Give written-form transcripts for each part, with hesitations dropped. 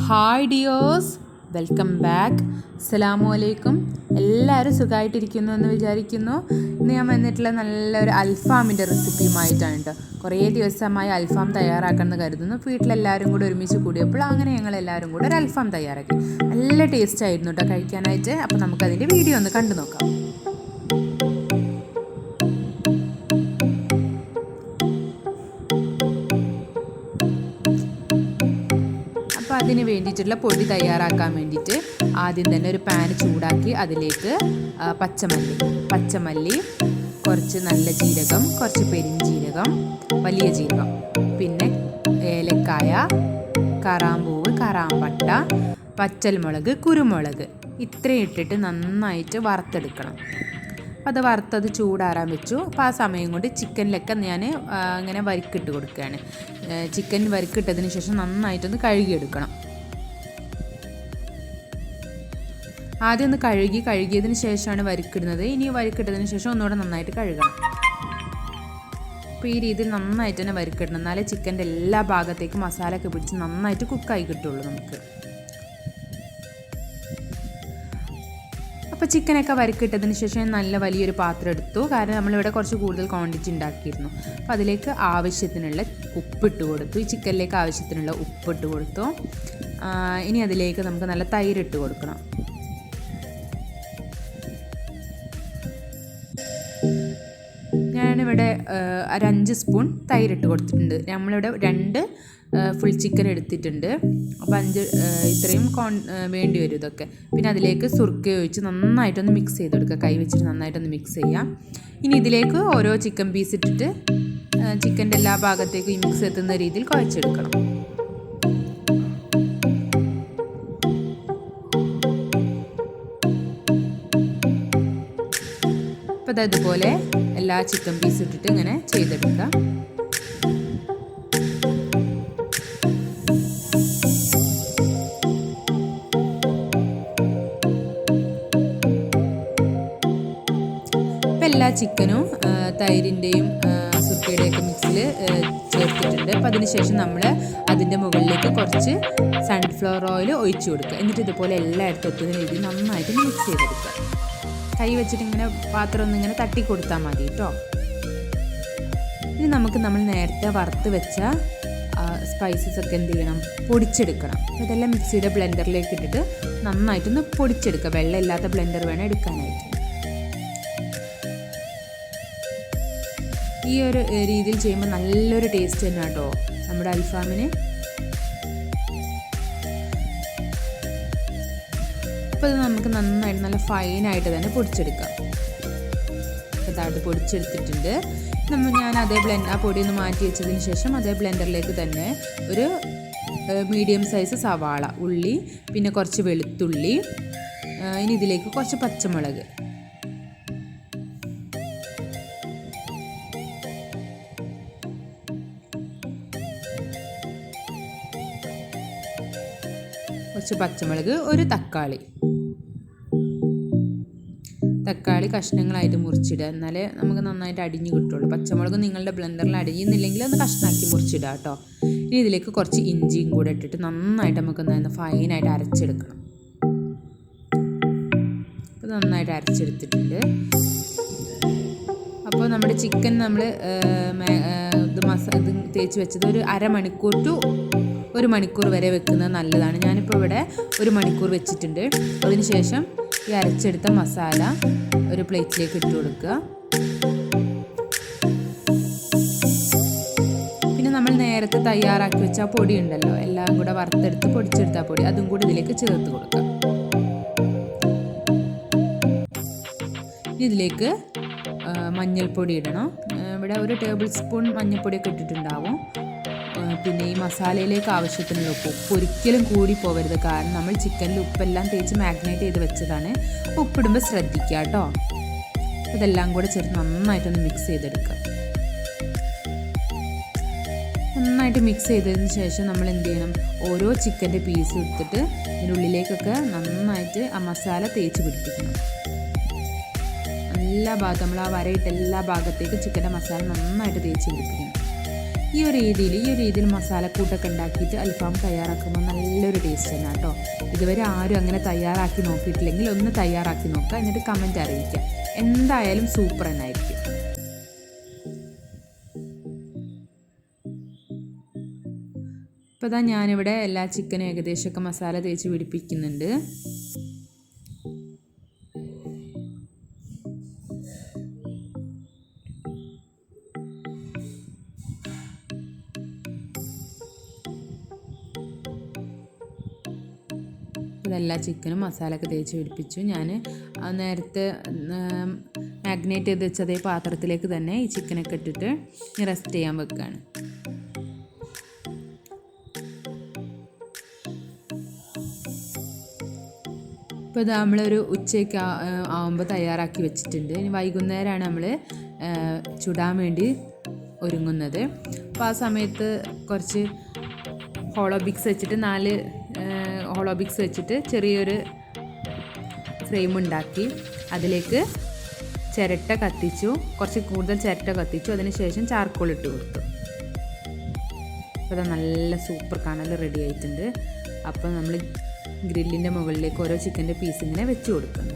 Hi dears, welcome back. അസ്സലാമു അലൈക്കും. എല്ലാവരും സുഖമായിട്ടിരിക്കുന്നു എന്ന് വിചാരിക്കുന്നു. ഇന്ന് ഞാൻ വന്നിട്ടുള്ള നല്ലൊരു അൽഫാമിൻ്റെ റെസിപ്പിയുമായിട്ടാണ് കേട്ടോ. കുറേ ദിവസമായി അൽഫാം തയ്യാറാക്കണമെന്ന് കരുതുന്നു. വീട്ടിലെല്ലാവരും കൂടി ഒരുമിച്ച് കൂടിയപ്പോൾ അങ്ങനെ ഞങ്ങളെല്ലാവരും കൂടെ ഒരു അൽഫാം തയ്യാറാക്കി. നല്ല ടേസ്റ്റ് ആയിരുന്നു കേട്ടോ കഴിക്കാനായിട്ട്. അപ്പോൾ നമുക്കതിൻ്റെ വീഡിയോ ഒന്ന് കണ്ടു നോക്കാം. അപ്പോൾ അതിന് വേണ്ടിയിട്ടുള്ള പൊടി തയ്യാറാക്കാൻ വേണ്ടിയിട്ട് ആദ്യം തന്നെ ഒരു പാൻ ചൂടാക്കി അതിലേക്ക് പച്ചമല്ലി, കുറച്ച് നല്ല ജീരകം, കുറച്ച് പെരിഞ്ജീരകം, വലിയ ജീരകം, പിന്നെ ഏലക്കായ, കറാമ്പൂവ്, കറാമ്പട്ട, പച്ചൽമുളക്, കുരുമുളക് ഇത്രയും ഇട്ടിട്ട് നന്നായിട്ട് വറുത്തെടുക്കണം. അത് വറുത്തത് ചൂടാറാൻ വെച്ചു. അപ്പോൾ ആ സമയം കൊണ്ട് ചിക്കനിലൊക്കെ ഞാൻ ഇങ്ങനെ വരിക്കിട്ട് കൊടുക്കുകയാണ്. ചിക്കൻ വരിക്കിട്ടതിന് ശേഷം നന്നായിട്ടൊന്ന് കഴുകിയെടുക്കണം. ആദ്യം ഒന്ന് കഴുകിയതിന് ശേഷമാണ് വരിക്കിടുന്നത്. ഇനി വരിക്കിട്ടതിന് ശേഷം ഒന്നുകൂടെ നന്നായിട്ട് കഴുകണം. അപ്പോൾ ഈ രീതിയിൽ നന്നായിട്ട് തന്നെ വരിക്കിടണം, എന്നാലേ ചിക്കൻ്റെ എല്ലാ ഭാഗത്തേക്കും മസാലയൊക്കെ പിടിച്ച് നന്നായിട്ട് കുക്കായി കിട്ടുള്ളൂ നമുക്ക്. അപ്പോൾ ചിക്കനൊക്കെ വരിക്കിട്ടതിന് ശേഷം നല്ല വലിയൊരു പാത്രം എടുത്തു. കാരണം നമ്മളിവിടെ കുറച്ച് കൂടുതൽ ക്വാണ്ടിറ്റി ഉണ്ടാക്കിയിരുന്നു. അപ്പോൾ അതിലേക്ക് ആവശ്യത്തിനുള്ള ഉപ്പിട്ട് കൊടുത്തു. ഈ ചിക്കനിലേക്ക് ആവശ്യത്തിനുള്ള ഉപ്പിട്ട് കൊടുത്തു. ഇനി അതിലേക്ക് നമുക്ക് നല്ല തൈരിട്ട് കൊടുക്കണം. ഞാനിവിടെ ഒരു 5 സ്പൂൺ തൈരിട്ട് കൊടുത്തിട്ടുണ്ട്. നമ്മളിവിടെ 2 ഫുൾ ചിക്കൻ എടുത്തിട്ടുണ്ട്. അപ്പോൾ 5 ഇത്രയും വേണ്ടി വരും ഇതൊക്കെ. പിന്നെ അതിലേക്ക് സുർക്ക ഒഴിച്ച് നന്നായിട്ടൊന്ന് മിക്സ് ചെയ്ത് കൊടുക്കുക. കൈ വെച്ചിട്ട് നന്നായിട്ടൊന്ന് മിക്സ് ചെയ്യാം. ഇനി ഇതിലേക്ക് ഓരോ ചിക്കൻ പീസ് ഇട്ടിട്ട് ചിക്കൻ്റെ എല്ലാ ഭാഗത്തേക്കും ഈ മിക്സ് എത്തുന്ന രീതിയിൽ കുഴച്ചെടുക്കണം. അപ്പോൾ ഇതുപോലെ എല്ലാ ചിക്കൻ പീസ് ഇട്ടിട്ട് ഇങ്ങനെ ചെയ്തെടുക്കുക. എല്ലാ ചിക്കനും തൈരിൻ്റെയും സുർക്കയുടെയൊക്കെ മിക്സിൽ ചേർത്തിട്ടുണ്ട്. അപ്പോൾ അതിനുശേഷം നമ്മൾ അതിൻ്റെ മുകളിലേക്ക് കുറച്ച് സൺഫ്ലവർ ഓയിൽ ഒഴിച്ചു കൊടുക്കുക. എന്നിട്ട് ഇതുപോലെ എല്ലായിടത്തും എത്തുന്ന രീതിയിൽ നന്നായിട്ട് മിക്സ് ചെയ്തെടുക്കുക. കൈ വെച്ചിട്ട് ഇങ്ങനെ പാത്രം ഒന്നിങ്ങനെ തട്ടി കൊടുത്താൽ മതി കേട്ടോ. ഇനി നമ്മൾ നേരത്തെ വറുത്ത് വെച്ച സ്പൈസസ് ഒക്കെ എന്ത് ചെയ്യണം, പൊടിച്ചെടുക്കണം. ഇതെല്ലാം മിക്സിയുടെ ബ്ലെൻഡറിലേക്ക് ഇട്ടിട്ട് നന്നായിട്ടൊന്ന് പൊടിച്ചെടുക്കുക. വെള്ളം ഇല്ലാത്ത ബ്ലെൻഡർ വേണം എടുക്കാനായിട്ട്. ഈ ഒരു രീതിയിൽ ചെയ്യുമ്പോൾ നല്ലൊരു ടേസ്റ്റ് തന്നെ കേട്ടോ നമ്മുടെ അൽഫാമിന്. അപ്പോൾ ഇത് നമുക്ക് നന്നായിട്ട് നല്ല ഫൈനായിട്ട് തന്നെ പൊടിച്ചെടുക്കാം. ഇതായിട്ട് പൊടിച്ചെടുത്തിട്ടുണ്ട്. ഞാൻ അതേ ആ പൊടി ഒന്ന് മാറ്റി വെച്ചതിന് ശേഷം അതേ ബ്ലെൻഡറിലേക്ക് തന്നെ ഒരു മീഡിയം സൈസ് സവാള, ഉള്ളി, പിന്നെ കുറച്ച് വെളുത്തുള്ളി, ഇനി ഇതിലേക്ക് കുറച്ച് പച്ചമുളക്, ഒരു തക്കാളി കഷ്ണങ്ങളായിട്ട് മുറിച്ചിടുക. എന്നാലേ നമുക്ക് നന്നായിട്ട് അടിഞ്ഞു കിട്ടുള്ളൂ. പച്ചമുളക് നിങ്ങളുടെ ബ്ലെൻഡറിൽ അടിയുന്നില്ലെങ്കിൽ ഒന്ന് കഷ്ണാക്കി മുറിച്ചിടുക കേട്ടോ. ഇനി ഇതിലേക്ക് കുറച്ച് ഇഞ്ചിയും കൂടെ ഇട്ടിട്ട് നന്നായിട്ട് നമുക്ക് ഫൈനായിട്ട് അരച്ചെടുക്കണം. അപ്പോൾ നന്നായിട്ട് അരച്ചെടുത്തിട്ടുണ്ട്. അപ്പോൾ നമ്മുടെ ചിക്കൻ നമ്മൾ ഇത് തേച്ച് വെച്ചത് ഒരു അരമണിക്കൂർ ടു 1 മണിക്കൂർ വരെ വെക്കുന്നത് നല്ലതാണ്. ഞാനിപ്പോൾ ഇവിടെ 1 മണിക്കൂർ വെച്ചിട്ടുണ്ട്. അതിന് ശേഷം ഈ അരച്ചെടുത്ത മസാല ഒരു പ്ലേറ്റിലേക്ക് ഇട്ട് കൊടുക്കുക. പിന്നെ നമ്മൾ നേരത്തെ തയ്യാറാക്കി വെച്ച ആ പൊടി ഉണ്ടല്ലോ, എല്ലാം കൂടെ വറുത്തെടുത്ത് പൊടിച്ചെടുത്ത ആ പൊടി, അതും കൂടി ഇതിലേക്ക് ചേർത്ത് കൊടുക്കുക. ഇതിലേക്ക് മഞ്ഞൾപ്പൊടി ഇടണം. ഇവിടെ 1 ടേബിൾ സ്പൂൺ മഞ്ഞൾപ്പൊടിയൊക്കെ ഇട്ടിട്ടുണ്ടാവും. പിന്നെ ഈ മസാലയിലേക്ക് ആവശ്യത്തിനുള്ള ഉപ്പ് ഒരിക്കലും കൂടി പോകരുത്. കാരണം നമ്മൾ ചിക്കനിൽ ഉപ്പെല്ലാം തേച്ച് മാഗ്നേറ്റ് ചെയ്ത് വെച്ചതാണ്. ഉപ്പിടുമ്പോൾ ശ്രദ്ധിക്കുക കേട്ടോ. ഇതെല്ലാം കൂടെ ചേർത്ത് നന്നായിട്ടൊന്ന് മിക്സ് ചെയ്തെടുക്കുക. നന്നായിട്ട് മിക്സ് ചെയ്തതിന് ശേഷം നമ്മൾ എന്ത് ചെയ്യണം, ഓരോ ചിക്കൻ്റെ പീസ് എടുത്തിട്ട് ഇതിനുള്ളിലേക്കൊക്കെ നന്നായിട്ട് ആ മസാല തേച്ച് പിടിപ്പിക്കണം. എല്ലാ ഭാഗത്തും നമ്മൾ ആ വരയിട്ട് എല്ലാ ഭാഗത്തേക്കും ചിക്കൻ്റെ മസാല നന്നായിട്ട് തേച്ച് പിടിപ്പിക്കണം. ഈ ഒരു രീതിയിൽ മസാലക്കൂട്ടൊക്കെ ഉണ്ടാക്കിയിട്ട് അൽഫാം തയ്യാറാക്കുമ്പോൾ നല്ലൊരു ടേസ്റ്റ് തന്നെ കേട്ടോ. ഇതുവരെ ആരും അങ്ങനെ തയ്യാറാക്കി നോക്കിയിട്ടില്ലെങ്കിൽ ഒന്ന് തയ്യാറാക്കി നോക്കുക, എന്നിട്ട് കമൻറ്റ് അറിയിക്കുക. എന്തായാലും സൂപ്പർ എന്നായിരിക്കും. ഇപ്പോൾ ഇതാ ഞാനിവിടെ എല്ലാ ചിക്കനും ഏകദേശമൊക്കെ മസാല തേച്ച് പിടിപ്പിക്കുന്നുണ്ട്. ഇതെല്ലാ ചിക്കനും മസാലയൊക്കെ തേച്ച് പിടിപ്പിച്ചു. ഞാൻ നേരത്തെ മാഗ്നേറ്റ് ചെയ്ത് വെച്ച അതേ പാത്രത്തിലേക്ക് തന്നെ ഈ ചിക്കനൊക്കെ ഇട്ടിട്ട് റെസ്റ്റ് ചെയ്യാൻ വെക്കുകയാണ്. ഇപ്പോൾ ഇത് നമ്മളൊരു ഉച്ചയ്ക്ക് ആകുമ്പോൾ തയ്യാറാക്കി വെച്ചിട്ടുണ്ട്. ഇനി വൈകുന്നേരമാണ് നമ്മൾ ചുടാൻ വേണ്ടി ഒരുങ്ങുന്നത്. അപ്പോൾ ആ സമയത്ത് കുറച്ച് ഹോളോ ബ്രിക്സ് വെച്ചിട്ട് 4 ഹോളോ ബ്രിക്സ് വെച്ചിട്ട് ചെറിയൊരു ഫ്രെയിം ഉണ്ടാക്കി അതിലേക്ക് ചിരട്ട കത്തിച്ചു, കുറച്ച് കൂടുതൽ ചിരട്ട കത്തിച്ചു. അതിനുശേഷം ചാർക്കോൾ ഇട്ട് കൊടുത്തു. അപ്പോൾ അത് നല്ല സൂപ്പർ കനൽ റെഡി ആയിട്ടുണ്ട്. അപ്പോൾ നമ്മൾ ഗ്രില്ലിൻ്റെ മുകളിലേക്ക് ഓരോ ചിക്കൻ്റെ പീസ് ഇങ്ങനെ വെച്ച് കൊടുക്കുന്നു.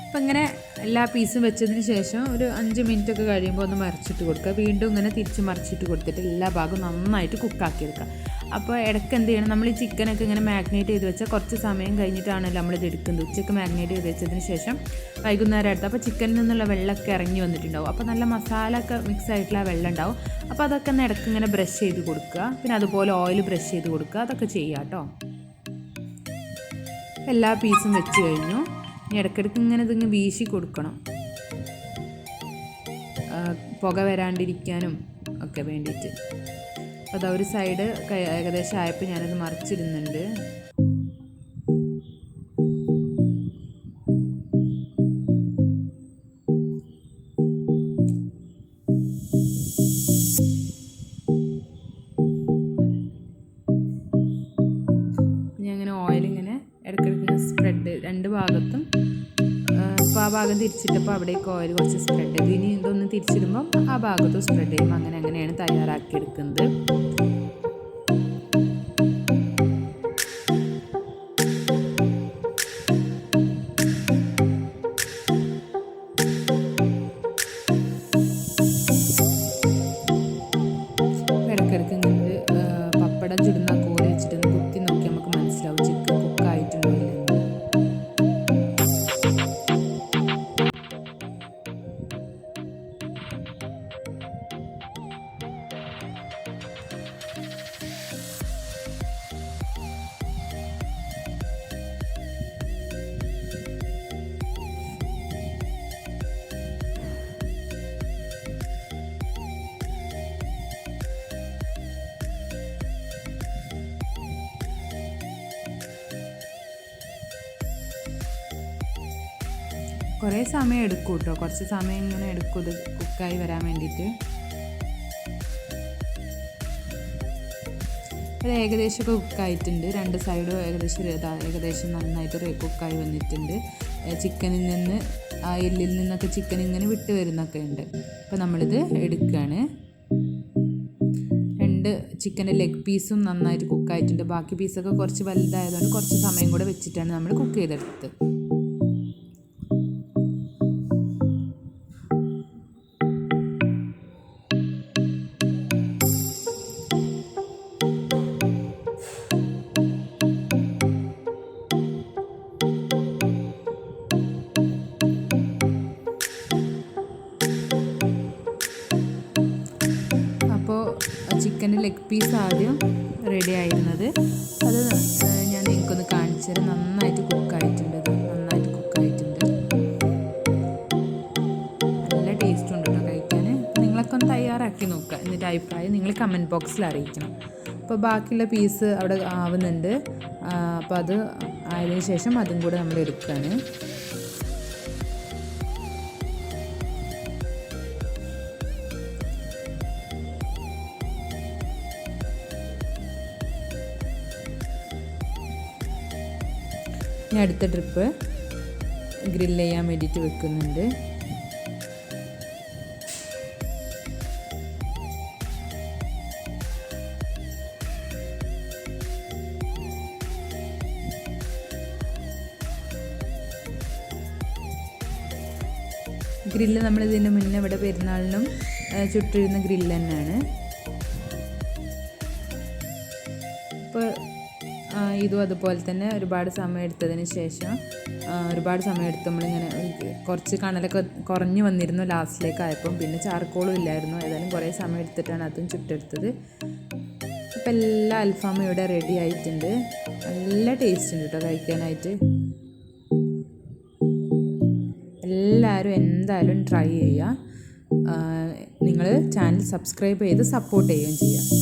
അപ്പോൾ ഇങ്ങനെ എല്ലാ പീസും വെച്ചതിന് ശേഷം ഒരു 5 മിനിറ്റ് ഒക്കെ കഴിയുമ്പോൾ ഒന്ന് മറിച്ചിട്ട് കൊടുക്കുക. വീണ്ടും ഇങ്ങനെ തിരിച്ച് മറിച്ചിട്ട് കൊടുത്തിട്ട് എല്ലാ ഭാഗവും നന്നായിട്ട് കുക്കാക്കിയെടുക്കുക. അപ്പോൾ ഇടയ്ക്ക് എന്ത് ചെയ്യണം, നമ്മൾ ഈ ചിക്കനൊക്കെ ഇങ്ങനെ മാഗ്നേറ്റ് ചെയ്ത് വെച്ചാൽ കുറച്ച് സമയം കഴിഞ്ഞിട്ടാണല്ലോ നമ്മളിത് എടുക്കുന്നത്. ഉച്ചയ്ക്ക് മാഗ്നേറ്റ് ചെയ്ത് വെച്ചതിന് ശേഷം വൈകുന്നേരം എടുത്ത് അപ്പോൾ ചിക്കനിൽ നിന്നുള്ള വെള്ളമൊക്കെ ഇറങ്ങി വന്നിട്ടുണ്ടാവും. അപ്പോൾ നല്ല മസാല ഒക്കെ മിക്സ് ആയിട്ടുള്ള വെള്ളം ഉണ്ടാവും. അപ്പോൾ അതൊക്കെ ഒന്ന് ഇടയ്ക്ക് ഇങ്ങനെ ബ്രഷ് ചെയ്ത് കൊടുക്കുക. പിന്നെ അതുപോലെ ഓയിൽ ബ്രഷ് ചെയ്ത് കൊടുക്കുക. അതൊക്കെ ചെയ്യുക കേട്ടോ. എല്ലാ പീസും വെച്ച് കഴിഞ്ഞു. ഇനി ഇടയ്ക്കിടയ്ക്ക് ഇങ്ങനെ ഇതിങ്ങനെ വീശി കൊടുക്കണം, പുക വരാണ്ടിരിക്കാനും ഒക്കെ വേണ്ടിയിട്ട്. അപ്പോൾ അതാ ഒരു സൈഡ് ഏകദേശം ആയപ്പോൾ ഞാനത് മറിച്ചിടുന്നുണ്ട്. ഞാൻ അങ്ങനെ ഓയിലിങ്ങനെ ഇടയ്ക്കിടയ്ക്ക് സ്പ്രെഡ് 2 ഭാഗത്തും. അപ്പോൾ ആ ഭാഗം തിരിച്ചിട്ടപ്പോൾ അവിടേക്ക് ഓയിൽ കുറച്ച് സ്പ്രെഡ് ചെയ്ത്, ഇനി ഇതൊന്ന് തിരിച്ചിടുമ്പം ആ ഭാഗത്തും സ്പ്രെഡ് ചെയ്യും. അങ്ങനെയാണ് തയ്യാറാക്കിയെടുക്കുന്നത്. ഇടയ്ക്കിടയ്ക്ക് ഇങ്ങനെ പപ്പടം ചുടുന്ന കോല് വെച്ചിട്ടൊന്ന് കുത്തി നോക്കി നമുക്ക് മനസ്സിലാവും ചിക്കൻ കുക്കായിട്ടുണ്ടോ ഇല്ലെന്ന്. കുറേ സമയം എടുക്കും കേട്ടോ, കുറച്ച് സമയം ഇങ്ങനെ എടുക്കും ഇത് കുക്കായി വരാൻ വേണ്ടിയിട്ട്. ഇത് ഏകദേശമൊക്കെ കുക്കായിട്ടുണ്ട്. 2 സൈഡും ഏകദേശം നന്നായിട്ട് കുക്കായി വന്നിട്ടുണ്ട്. ചിക്കനിൽ നിന്ന് ആ എല്ലിൽ നിന്നൊക്കെ ചിക്കൻ ഇങ്ങനെ വിട്ട് വരുന്നൊക്കെ ഉണ്ട്. അപ്പോൾ നമ്മളിത് എടുക്കുകയാണ്. 2 ചിക്കൻ്റെ ലെഗ് പീസും നന്നായിട്ട് കുക്കായിട്ടുണ്ട്. ബാക്കി പീസൊക്കെ കുറച്ച് വലുതായതുകൊണ്ട് കുറച്ച് സമയം കൂടെ വെച്ചിട്ടാണ് നമ്മൾ കുക്ക് ചെയ്തെടുത്തത്. ചിക്കൻ്റെ ലെഗ് പീസ് ആദ്യം റെഡി ആയിരുന്നത്, അത് ഞാൻ നിങ്ങൾക്കൊന്ന് കാണിച്ചു തരാം. നന്നായിട്ട് കുക്കായിട്ടുണ്ട്. നല്ല ടേസ്റ്റ് ഉണ്ട് കേട്ടോ കഴിക്കാൻ. നിങ്ങളൊക്കെ ഒന്ന് തയ്യാറാക്കി നോക്കുക, എന്നിട്ട് അഭിപ്രായം നിങ്ങൾ കമൻറ്റ് ബോക്സിൽ അറിയിക്കണം. അപ്പോൾ ബാക്കിയുള്ള പീസ് അവിടെ ആവുന്നുണ്ട്. അപ്പോൾ അത് ആയതിനു ശേഷം അതും കൂടെ നമ്മൾ എടുക്കുകയാണ്. ഇനി അടുത്ത ട്രിപ്പ് ഗ്രില്ല് ചെയ്യാൻ വേണ്ടിയിട്ട് വെക്കുന്നുണ്ട്. ഗ്രില്ല് നമ്മളിതിന് മുന്നേ ഇവിടെ പെരുന്നാളിനും ചുട്ടിരുന്ന ഗ്രില്ല് തന്നെയാണ്. ഇപ്പോൾ ഇതും അതുപോലെ തന്നെ ഒരുപാട് സമയം എടുത്തതിന് ശേഷം ഒരുപാട് സമയം എടുത്ത് നമ്മളിങ്ങനെ കുറച്ച് കണലൊക്കെ കുറഞ്ഞ് വന്നിരുന്നു ലാസ്റ്റിലേക്കായപ്പം. പിന്നെ ചാർക്കോളും ഇല്ലായിരുന്നു. ഏതായാലും കുറേ സമയം എടുത്തിട്ടാണ് അതും ചുട്ടെടുത്തത്. അപ്പം എല്ലാ അൽഫാമും ഇവിടെ റെഡി ആയിട്ടുണ്ട്. നല്ല ടേസ്റ്റ് ഉണ്ട് കേട്ടോ കഴിക്കാനായിട്ട്. എല്ലാവരും എന്തായാലും ട്രൈ ചെയ്യുക. നിങ്ങൾ ചാനൽ സബ്സ്ക്രൈബ് ചെയ്ത് സപ്പോർട്ട് ചെയ്യുകയും ചെയ്യുക.